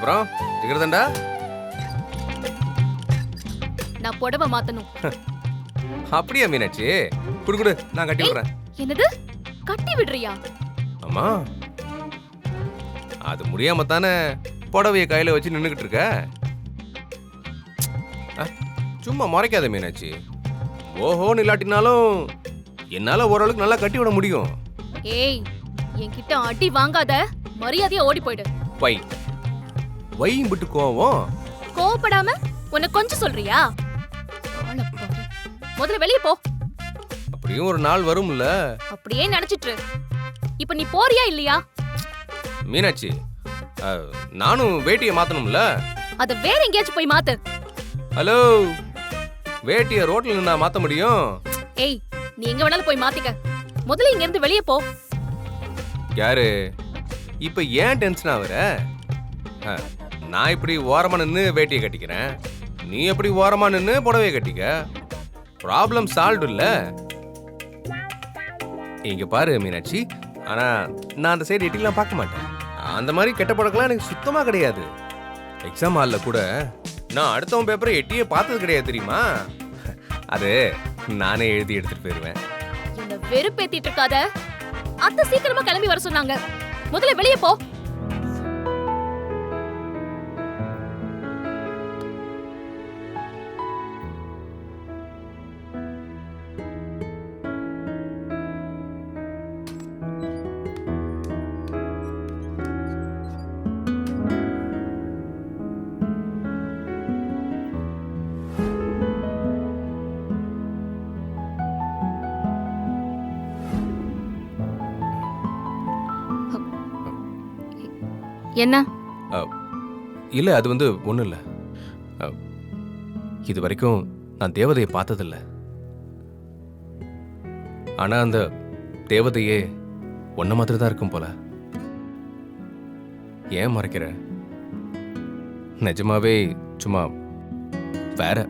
அப்புறம் ஜிகர்தண்டா நான் புடவை மாத்தணும். அப்படியா மீனாட்சி? குடு குடு, நான் கட்டி விடுறேன். என்னது கட்டி விடுறியா? அம்மா அது முடியாம தானே புடவைய கையில வச்சு நின்னுகிட்டு இருக்க. சும்மா மறைக்காத மீனாட்சி. ஓஹோன்னு இல்லாட்டினாலும் என்னால ஓரளவுக்கு நல்லா கட்டி விட முடியும். ஏய் என்கிட்ட அடி வாங்காத, மரியாதையா ஓடி போயிடு. வை வையும் விட்டு கோவம். கோவப்படாம உன்னை கொஞ்சம் சொல்றியா? முதல்ல வெளியே போ. அப்படியும் ஒரு நாள் வரும்ல. அப்படியே நினைச்சிட்டு. இப்ப நீ போறியா இல்லையா? மீனாட்சி நானும் வேட்டியை மாத்தணும்ல. அத வேற எங்கேயாச்சும் போய் மாத்து. ஹலோ, வேட்டியை ரோட்ல நின்னா மாத்த முடியும்? ஏய் நீ எங்க வேணாலும் போய் மாத்திக்க. முதல்ல இங்க இருந்து வெளியே போ. யாரு இப்ப ஏன் டென்ஷன் ஆகுற? நான் இப்படி ஓரமா நின்னு வேட்டியை கட்டிக்கிறேன், நீ எப்படி ஓரமா நின்னு புடவையை கட்டிக்க. ப்ராப்ளம் சால்வ் இல்ல. இங்க பாரு மீனாட்சி, ஆனா நான் அந்த சைடு எட்டிலாம் பார்க்க மாட்டேன். அந்த மாதிரி கெட்ட பழக்கம்லாம் எனக்கு சுத்தமா கிடையாது. எக்ஸாம் ஹால்ல கூட நான் அடுத்தவன் பேப்பரை எட்டியே பார்த்தது கிடையாது தெரியுமா? அது நானே எழுதி எடுத்துட்டு போயிருவேன். என்ன வெறுப்பேத்திட்டு இருக்காத. அத்தை சீக்கிரமா கிளம்பி வர சொன்னாங்க. முதல்ல வெளியே போ. என்ன? இல்ல அது ஒண்ணும் இல்ல. இது வரைக்கும் நான் தேவதையை பார்த்ததில்ல. ஆனா அந்த தேவதையே ஒன்ன மாதிரி தான் இருக்கும் போல. ஏன் மறைக்கிற? நிஜமாவே சும்மா வேற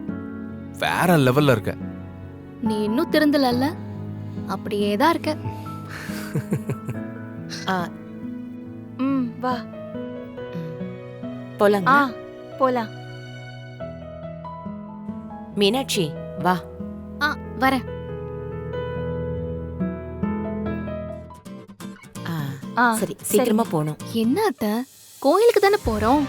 வேற லெவல்ல இருக்க. நீ இன்னும் திருந்தலல்ல, அப்படியே தான் இருக்க. வா போலாம். போலாம். மீனாட்சி வா. வரேன். சரி சீக்கிரமா போணும். என்ன அத்தை, கோயிலுக்கு தானே போறோம்,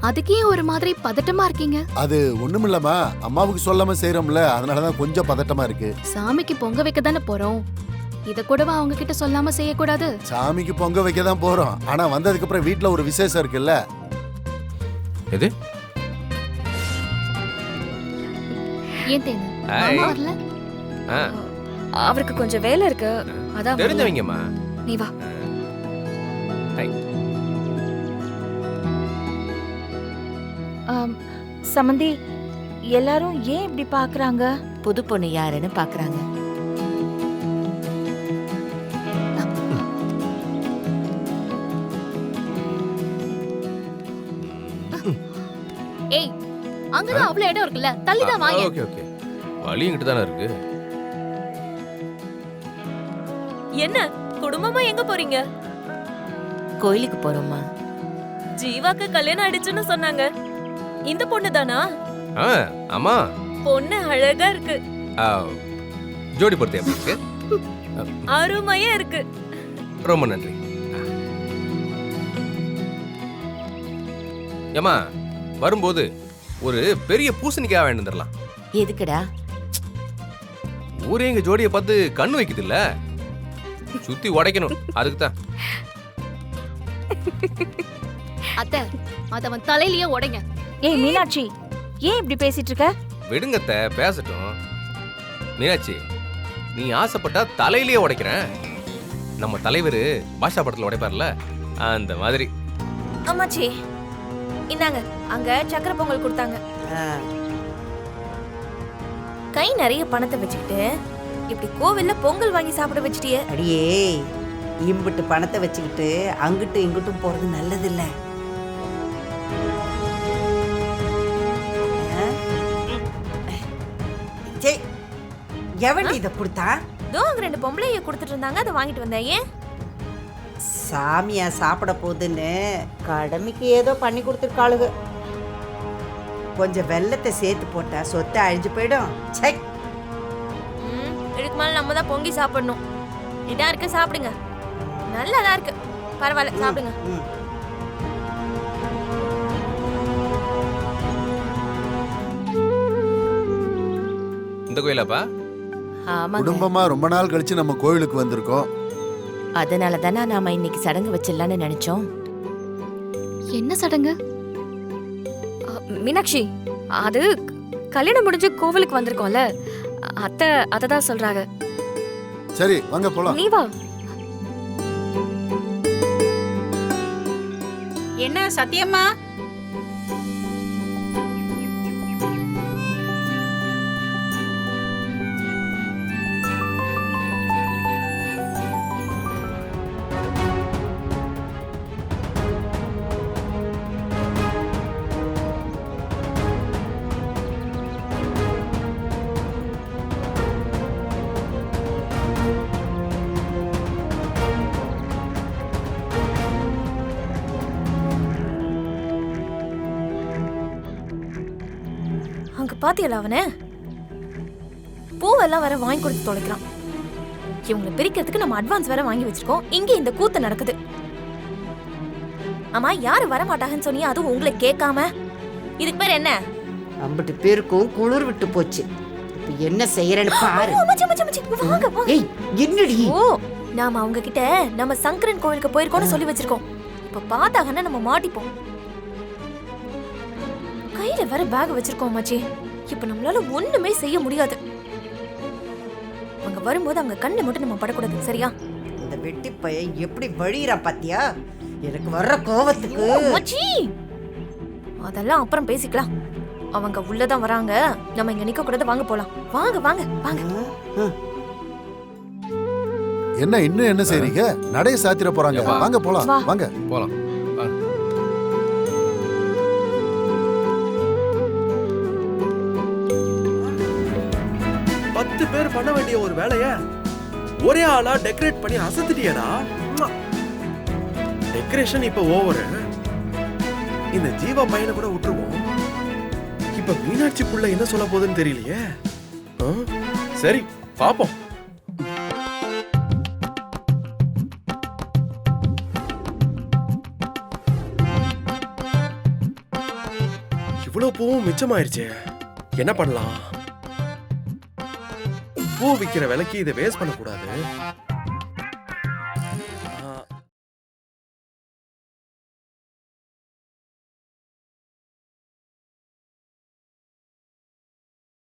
அதுக்கே ஒரு மாதிரி பதட்டமா இருக்கீங்க? அது ஒண்ணுமில்லமா, அம்மாவுக்கு சொல்லாம செய்யறோம்ல, அதனாலதான் கொஞ்சம் பதட்டமா இருக்கு. சாமிக்கு பொங்க வைக்க தானே போறோம், இத கூடவா அவங்க கிட்ட சொல்லாம செய்யக்கூடாது? சாமிக்கு பொங்க வைக்க தான் போறோம், ஆனா வந்ததுக்கு அப்புறம் வீட்ல ஒரு விசேஷம் இருக்குல்ல. எது? ஏன் தேனு மாமா வரல? அவருக்கு கொஞ்சம் வேலை இருக்கு, அதான் தெரிஞ்சவங்கம்மா. நீ வா. சமந்தி, எல்லாரும் ஏன் இப்படி பாக்குறாங்க? புது பொண்ணு யாருன்னு பாக்குறாங்க. ஏய் அங்கதான் அவ்வளவு இடம் இருக்குல்ல, தள்ளிதான் வாங்க. ஓகே ஓகே, வழி இங்கிட்டு தானே இருக்கு. என்ன குடும்பமா எங்க போறீங்க? கோயிலுக்கு போறோமா. ஜீவாக்கு கல்யாணம் ஆயிடுச்சுன்னு சொன்னாங்க. இந்த பொண்ணு தானா? ஆமா. பொண்ணு அழகா இருக்கு. ஜோடி பொறுத்து எப்படி இருக்கு? அருமையா இருக்கு. ரொம்ப நன்றி. ஏமா வரும்போது ஒரு பெரிய பூசணிக்காய் வாங்கிட்டு வந்துடலாம். எதுக்குடா? ஊரே எங்க ஜோடியை பார்த்து கண்ணு வைக்குது இல்ல, சுத்தி உடைக்கணும், அதுக்கு தான். அத்தை அத அவன் தலையிலேயே உடைங்க. ஏய் மீனாட்சி, ஏன் இப்படி பேசிட்டு இருக்க? விடுங்கத்த பேசட்டும். மீனாட்சி, நீ ஆசைப்பட்டா தலையிலேயே உடைக்கிறேன். நம்ம தலைவர் பாஷா படத்துல உடைப்பார்ல, அந்த மாதிரி. அம்மாச்சி இந்தாங்க, அங்க சக்கரை பொங்கல் கொடுத்தாங்க. கை நிறைய பணத்தை வச்சுக்கிட்டு இப்படி கோவில்ல பொங்கல் வாங்கி சாப்பிட வச்சிட்டியே. அடியே, இம்பிட்டு பணத்தை வச்சுக்கிட்டு அங்கிட்டு இங்கிட்டும் போறது நல்லது இல்ல. எவன் இத கொடுத்தா? அங்க 2 பொம்பளைய கொடுத்துட்டு இருந்தாங்க, அதை வாங்கிட்டு வந்தேன். ஏன்? சாமியா சாப்பிட போகுதுன்னு கடமைக்கு ஏதோ பண்ணி கொடுத்துருக்காளுங்க. கொஞ்சம் வெல்லத்தை சேர்த்து போட்டா சொத்தை அழிஞ்சு போயிடும். சை, இதுக்கு மேல நம்ம தான் பொங்கி சாப்பிடணும். இதா இருக்கு, சாப்பிடுங்க. நல்லாதான் இருக்கு, பரவாயில்ல, சாப்பிடுங்க. ம். இந்த கோயிலாப்பா? ஆமாங்க. குடும்பமா ரொம்ப நாள் கழிச்சு நம்ம கோயிலுக்கு வந்திருக்கோம். அதனால தானே நாம இன்னைக்கு சடங்கு வச்சிடலாம்னு நினைச்சோம். என்ன சடங்கு? மீனாட்சி, அது கல்யாணம் முடிஞ்சு கோவிலுக்கு வந்திருக்கோம்ல, அத்தை அததான் சொல்றாங்க. சரி வாங்க போலாம். நீ வா. என்ன சத்தியம்மா? அங்க பாத்தியல அவன பூவெல்லாம் வேற வாங்கி கொடுத்து தொலைக்கிறான். இவங்களை பிரிக்கிறதுக்கு நம்ம அட்வான்ஸ் வேற வாங்கி வச்சிருக்கோம். இங்க இந்த கூத்து நடக்குது. ஆமா, யாரு வர மாட்டாங்கன்னு சொன்னீங்க, அதுவும் உங்களை கேட்காம. இதுக்கு பேர் என்ன? அம்பிட்டு பேருக்கும் குளிர் விட்டு போச்சு. இப்ப என்ன செய்யறேன்னு பாரு. மச்சி, மச்சி, மச்சி, வாங்க, வாங்க. ஏய், என்னடி? ஓ, நாம அவங்க கிட்ட நம்ம சங்கரன் கோவிலுக்கு போயிருக்கோம்னு சொல்லி வச்சிருக்கோம். இப்ப பார்த்தாங்கன்னா நம்ம மாட்டிப்போம். கையில வேற பேக் வச்சிருக்கோம் மச்சி. இப்ப நம்மளால ஒண்ணுமே செய்ய முடியாது. அங்க வரும்போது அவங்க கண்ணை மட்டும் நம்ம படக்கூடாது, சரியா? இந்த வெட்டி பையன் எப்படி வழியிறா பாத்தியா? எனக்கு வர்ற கோவத்துக்கு. மச்சி, அதெல்லாம் அப்புறம் பேசிக்கலாம். அவங்க உள்ளதான் வராங்க, நம்ம இங்க நிக்க கூடாது. வாங்க போலாம். வாங்க வாங்க வாங்க. என்ன இன்னும் என்ன செய்றீங்க? நடைய சாத்திர போறாங்க. ஏப்பா. வாங்க போலாம். வா. வாங்க. போலாம். வாங்க. 10 பேர் பண்ண வேண்டிய ஒரு வேலைய ஒரே ஆளா டெக்கரேட் பண்ணி அசத்திட்டியடா. டெக்கரேஷன் இப்ப ஓவர். இந்த ஜீவா பையனை கூட விட்டுருவோம். இப்ப மீனாட்சி புள்ள என்ன சொல்ல போகுதுன்னு தெரியலையே. சரி பாப்போம். இவ்வளவு பூவும் மிச்சமாயிருச்சே, என்ன பண்ணலாம்? பூ விக்கிற விலைக்கு இதை வேஸ்ட் பண்ண கூடாது.